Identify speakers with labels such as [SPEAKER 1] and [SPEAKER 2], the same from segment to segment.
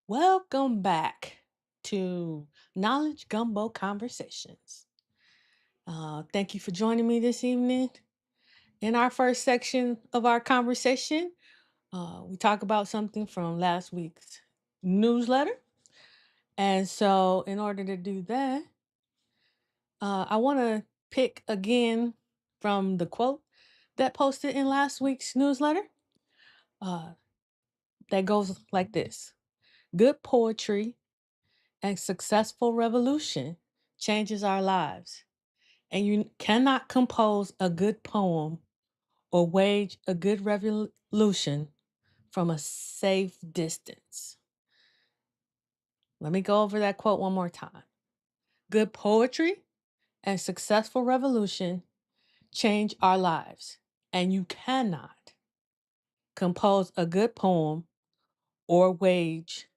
[SPEAKER 1] Welcome back to Knowledge Gumbo Conversations. Thank you for joining me this evening. In our first section of our conversation, we talk about something from last week's newsletter. And so, in order to do that, I want to pick again from the quote that posted in last week's newsletter uh, that goes like this: Good poetry and successful revolution changes our lives. And you cannot compose a good poem or wage a good revolution from a safe distance. Let me go over that quote one more time. Good poetry and successful revolution change our lives. And you cannot compose a good poem or wage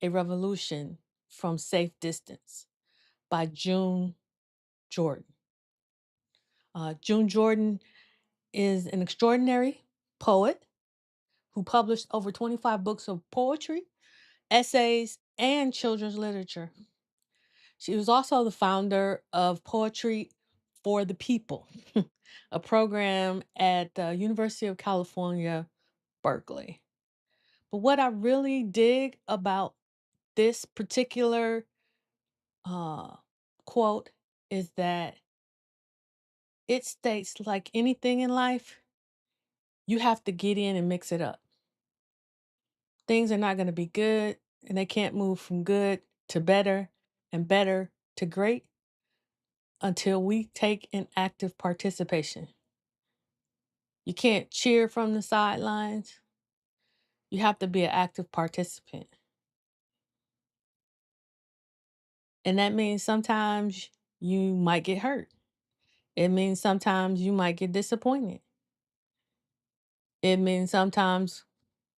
[SPEAKER 1] a revolution from safe distance by June Jordan. June Jordan is an extraordinary poet who published over 25 books of poetry, essays, and children's literature. She was also the founder of Poetry for the People, a program at the University of California, Berkeley. But what I really dig about this particular uh, quote is that it states, like anything in life, you have to get in and mix it up. Things are not going to be good, and they can't move from good to better and better to great until we take an active participation. You can't cheer from the sidelines. You have to be an active participant. And that means sometimes you might get hurt. It means sometimes you might get disappointed. It means sometimes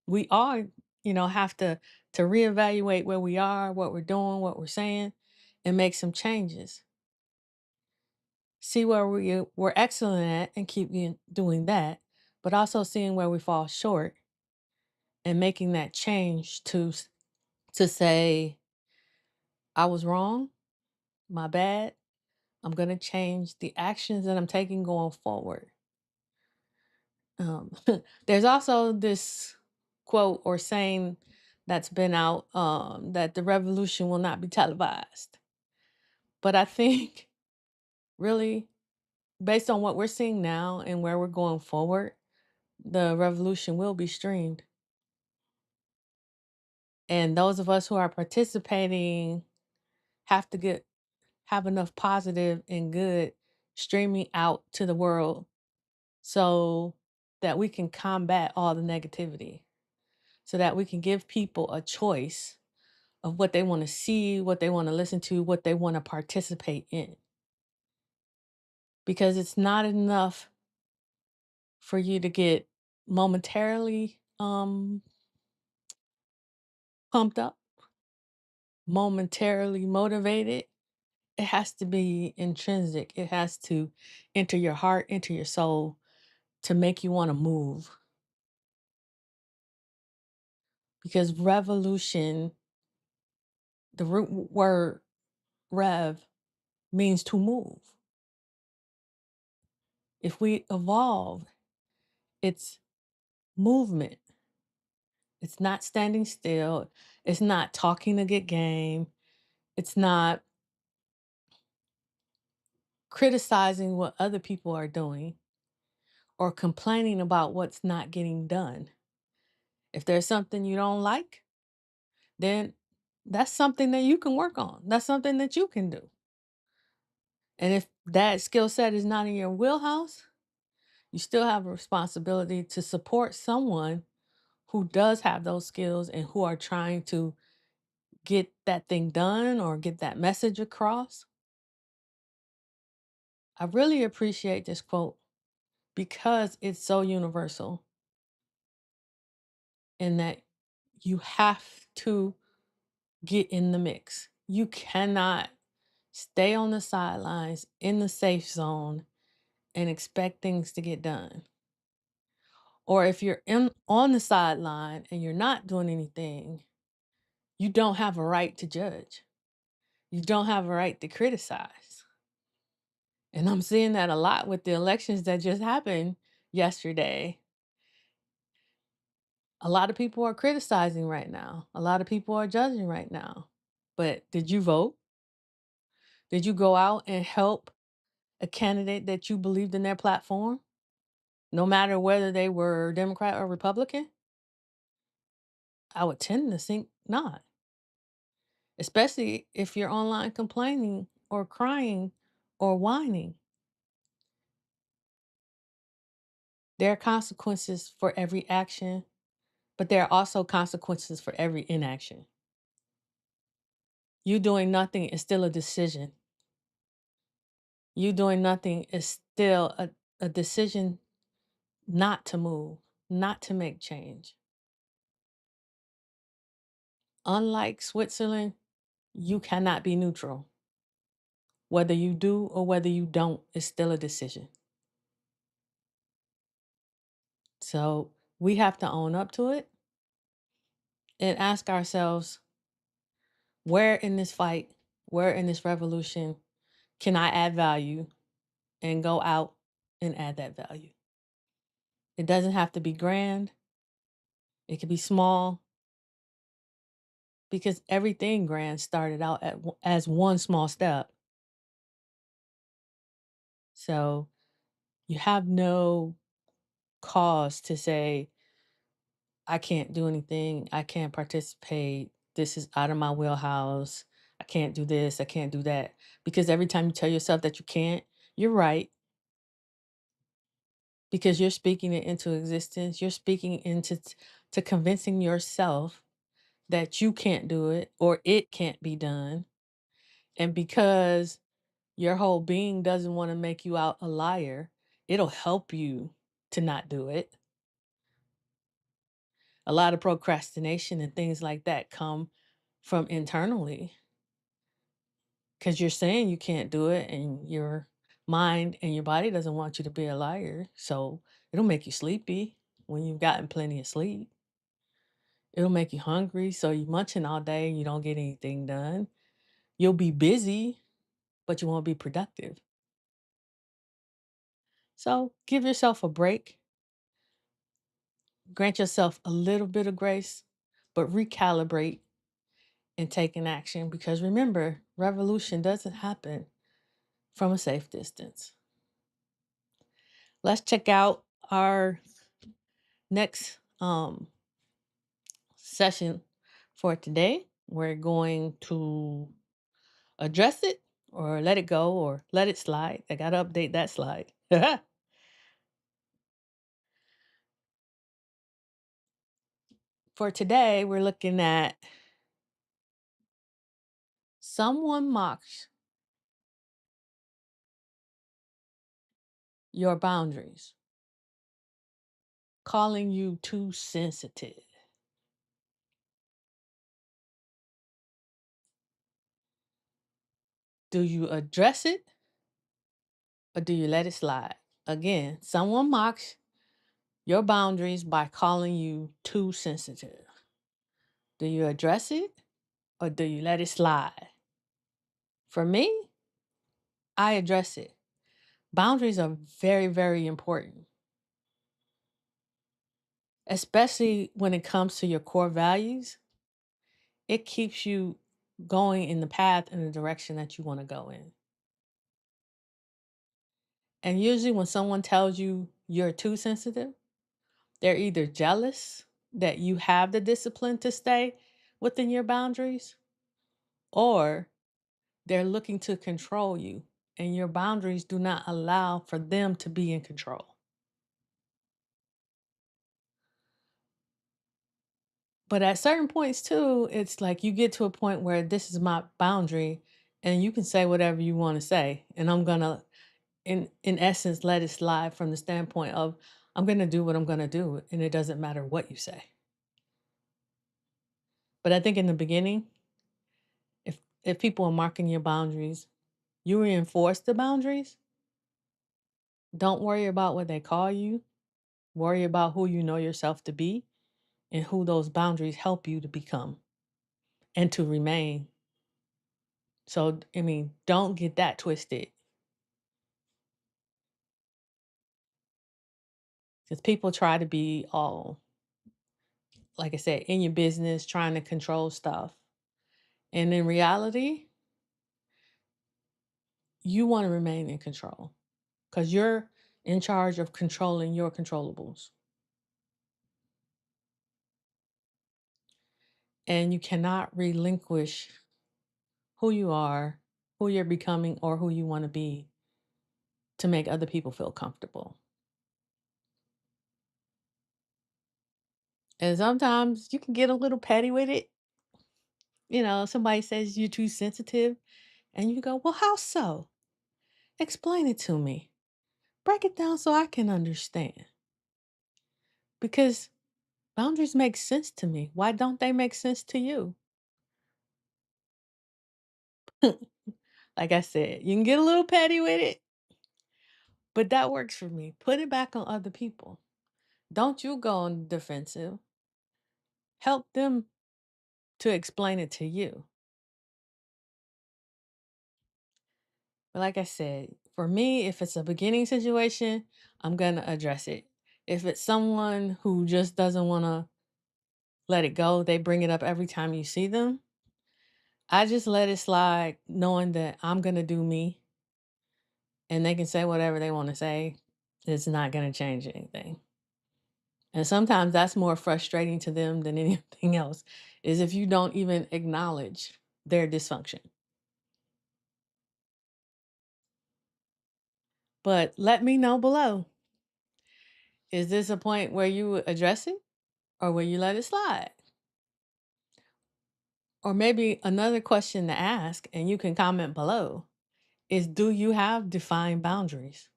[SPEAKER 1] we are, have to reevaluate where we are, what we're doing, what we're saying, and make some changes. See where we're excellent at and keep doing that, but also seeing where we fall short and making that change to say, I was wrong, my bad. I'm going to change the actions that I'm taking going forward. Um, there's also this quote or saying that's been out, that the revolution will not be televised. But I think really, based on what we're seeing now and where we're going forward, the revolution will be streamed. And those of us who are participating have to have enough positive and good streaming out to the world so that we can combat all the negativity, so that we can give people a choice of what they want to see, what they want to listen to, what they want to participate in. Because it's not enough for you to get momentarily pumped up, momentarily motivated. It has to be intrinsic. It has to enter your heart, enter your soul to make you want to move. Because revolution, the root word rev, means to move. If we evolve, it's movement. It's not standing still. It's not talking to get game. It's not criticizing what other people are doing or complaining about what's not getting done. If there's something you don't like, then that's something that you can work on. That's something that you can do. And if that skill set is not in your wheelhouse, you still have a responsibility to support someone who does have those skills and who are trying to get that thing done or get that message across. I really appreciate this quote because it's so universal in that you have to get in the mix. You cannot stay on the sidelines in the safe zone and expect things to get done. Or if you're on the sideline and you're not doing anything, You don't have a right to judge. You don't have a right to criticize. And I'm seeing that a lot with the elections that just happened yesterday. A lot of people are criticizing right now. A lot of people are judging right now. But did you vote? Did you go out and help a candidate that you believed in their platform, no matter whether they were Democrat or Republican? I would tend to think not, especially if you're online complaining or crying or whining. There are consequences for every action, but there are also consequences for every inaction. You doing nothing is still a decision. You doing nothing is still a decision not to move, not to make change. Unlike Switzerland, you cannot be neutral. Whether you do or whether you don't is still a decision. So we have to own up to it and ask ourselves, where in this fight, where in this revolution can I add value and go out and add that value? It doesn't have to be grand. It can be small, because everything grand started out as one small step. So you have no cause to say, I can't do anything. I can't participate. This is out of my wheelhouse. I can't do this. I can't do that. Because every time you tell yourself that you can't, you're right. Because you're speaking it into existence. You're speaking into to convincing yourself that you can't do it or it can't be done. And because your whole being doesn't want to make you out a liar, it'll help you to not do it. A lot of procrastination and things like that come from internally, because you're saying you can't do it and your mind and your body doesn't want you to be a liar. So it'll make you sleepy when you've gotten plenty of sleep. It'll make you hungry, so you're munching all day and you don't get anything done. You'll be busy, but you won't be productive. So give yourself a break. Grant yourself a little bit of grace, but recalibrate and take an action, because remember, revolution doesn't happen from a safe distance. Let's check out our next session for today. We're going to address it or let it go or let it slide. I got to update that slide. For today, we're looking at someone mocks your boundaries, calling you too sensitive. Do you address it or do you let it slide? Again, someone mocks your boundaries by calling you too sensitive. Do you address it or do you let it slide? For me, I address it. Boundaries are very, very important, especially when it comes to your core values. It keeps you going in the path and the direction that you want to go in. And usually, when someone tells you you're too sensitive, they're either jealous that you have the discipline to stay within your boundaries, or they're looking to control you, and your boundaries do not allow for them to be in control. But at certain points too, it's like you get to a point where this is my boundary and you can say whatever you want to say. And I'm gonna in essence let it slide from the standpoint of I'm gonna do what I'm gonna do and it doesn't matter what you say. But I think in the beginning, if people are marking your boundaries, you reinforce the boundaries. Don't worry about what they call you. Worry about who you know yourself to be and who those boundaries help you to become. and to remain. So, I mean, don't get that twisted. Because people try to be all, like I said, in your business, trying to control stuff. And in reality, you want to remain in control because you're in charge of controlling your controllables. And you cannot relinquish who you are, who you're becoming, or who you want to be to make other people feel comfortable. And sometimes you can get a little petty with it. You know, somebody says you're too sensitive, and you go, well, how so? Explain it to me. Break it down so I can understand. Because boundaries make sense to me. Why don't they make sense to you? Like I said, you can get a little petty with it, but that works for me. Put it back on other people. Don't you go on the defensive. Help them to explain it to you. But like I said, for me, if it's a beginning situation, I'm going to address it. If it's someone who just doesn't want to let it go, they bring it up every time you see them, I just let it slide, knowing that I'm going to do me and they can say whatever they want to say. It's not going to change anything. And sometimes that's more frustrating to them than anything else, is if you don't even acknowledge their dysfunction. But let me know below. Is this a point where you would address it or will you let it slide? Or maybe another question to ask, and you can comment below, is do you have defined boundaries?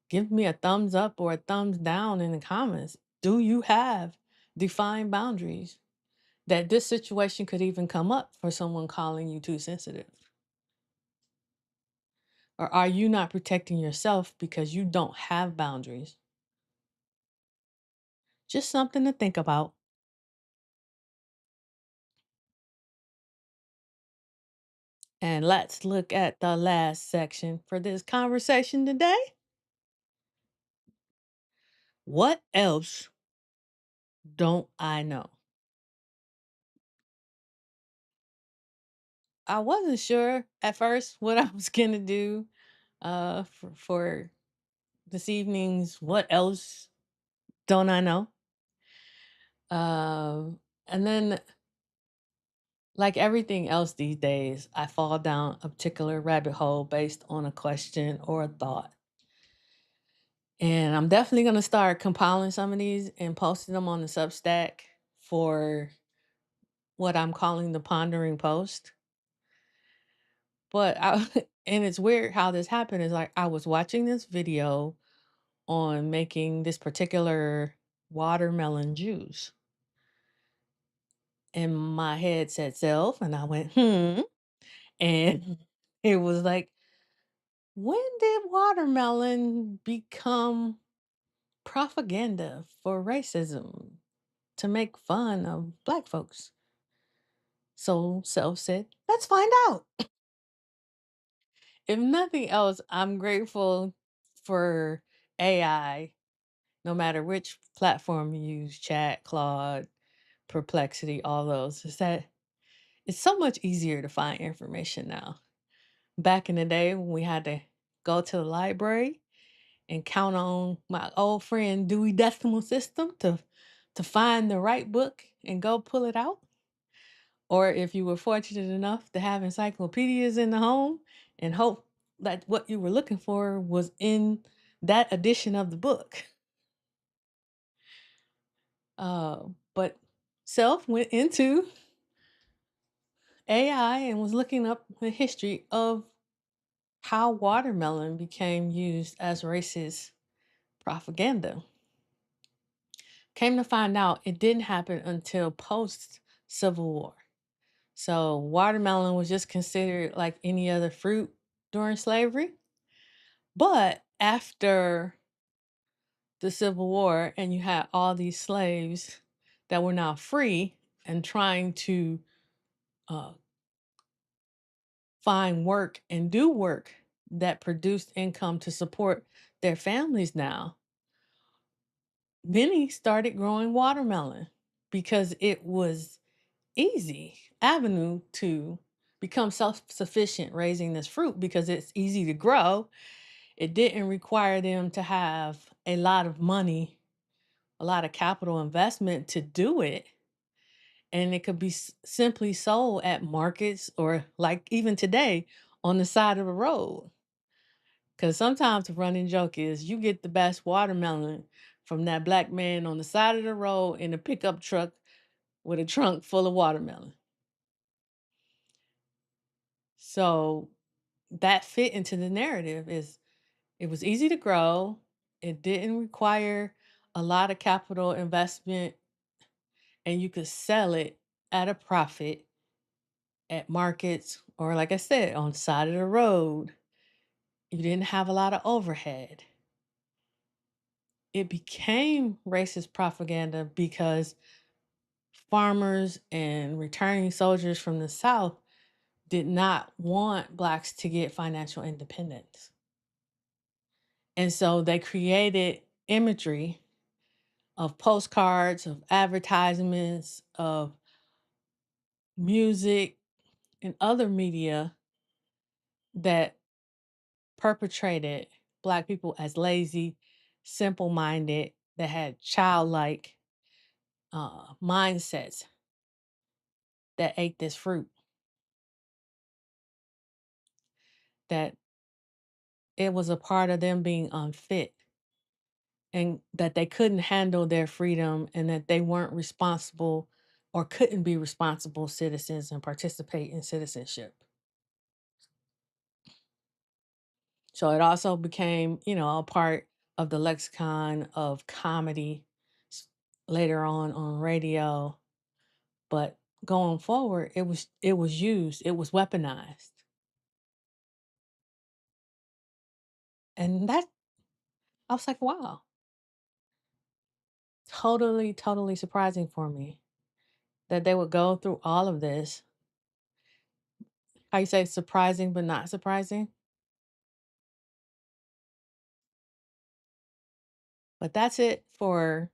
[SPEAKER 1] Give me a thumbs up or a thumbs down in the comments. Do you have defined boundaries? That this situation could even come up for someone calling you too sensitive? Or are you not protecting yourself because you don't have boundaries? Just something to think about. And let's look at the last section for this conversation today. What else don't I know? I wasn't sure at first what I was going to do for this evening's What Else Don't I Know? And then, like everything else these days, I fall down a particular rabbit hole based on a question or a thought. And I'm definitely going to start compiling some of these and posting them on the Substack for what I'm calling the pondering post. But and it's weird how this happened, is like I was watching this video on making this particular watermelon juice. And my head said self, and I went, And it was like, when did watermelon become propaganda for racism to make fun of Black folks? So self said, let's find out. If nothing else, I'm grateful for AI, no matter which platform you use, chat, Claude, Perplexity, all those, is that it's so much easier to find information now. Back in the day when we had to go to the library and count on my old friend Dewey Decimal System to find the right book and go pull it out. Or if you were fortunate enough to have encyclopedias in the home and hope that what you were looking for was in that edition of the book. But Self went into AI and was looking up the history of how watermelon became used as racist propaganda. Came to find out it didn't happen until post Civil War. So watermelon was just considered like any other fruit during slavery. But after the Civil War, and you had all these slaves that were now free and trying to find work and do work that produced income to support their families now, many started growing watermelon because it was easy avenue to become self-sufficient raising this fruit because it's easy to grow. It didn't require them to have a lot of money, a lot of capital investment to do it. And it could be simply sold at markets or like even today on the side of the road. Because sometimes the running joke is you get the best watermelon from that black man on the side of the road in a pickup truck with a trunk full of watermelon. So that fit into the narrative is it was easy to grow. It didn't require a lot of capital investment and you could sell it at a profit at markets or like I said, on the side of the road. You didn't have a lot of overhead. It became racist propaganda because farmers and returning soldiers from the South did not want Blacks to get financial independence. And so they created imagery of postcards, of advertisements, of music, and other media that perpetrated Black people as lazy, simple minded, that had childlike mindsets that ate this fruit, that it was a part of them being unfit and that they couldn't handle their freedom and that they weren't responsible or couldn't be responsible citizens and participate in citizenship. So it also became, a part of the lexicon of comedy later on radio. But going forward, it was used, it was weaponized. And that I was like, wow, totally, totally surprising for me that they would go through all of this. How you say surprising but not surprising? But that's it for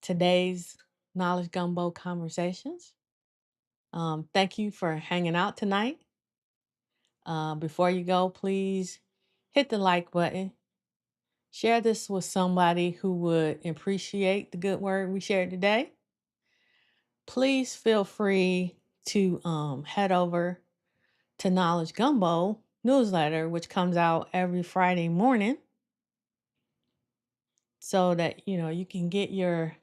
[SPEAKER 1] today's Knowledge Gumbo conversations. Thank you for hanging out tonight. Before you go, please hit the like button. Share this with somebody who would appreciate the good word we shared today. Please feel free to head over to Knowledge Gumbo newsletter, which comes out every Friday morning, so that you can get your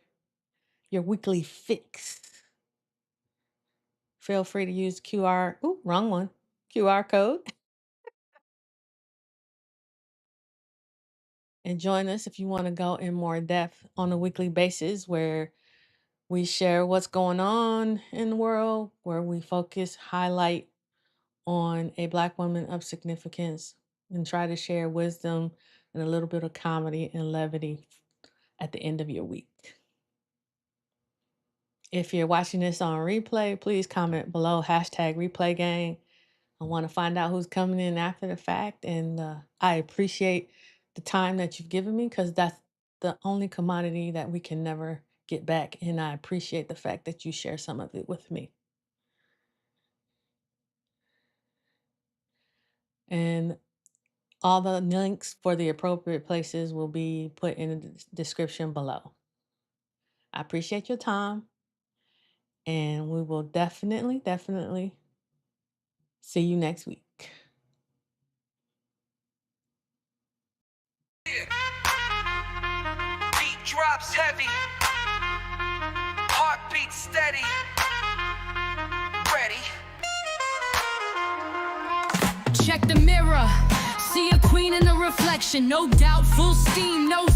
[SPEAKER 1] weekly fix. Feel free to use wrong one, QR code. And join us if you want to go in more depth on a weekly basis where we share what's going on in the world, where we highlight on a Black woman of significance and try to share wisdom and a little bit of comedy and levity at the end of your week. If you're watching this on replay, please comment below #replaygang. I want to find out who's coming in after the fact. And I appreciate the time that you've given me because that's the only commodity that we can never get back. And I appreciate the fact that you share some of it with me. And all the links for the appropriate places will be put in the description below. I appreciate your time. And we will definitely see you next week.
[SPEAKER 2] Beat drops heavy, heartbeat steady, ready. Check the mirror, see a queen in the reflection, no doubt, full steam, no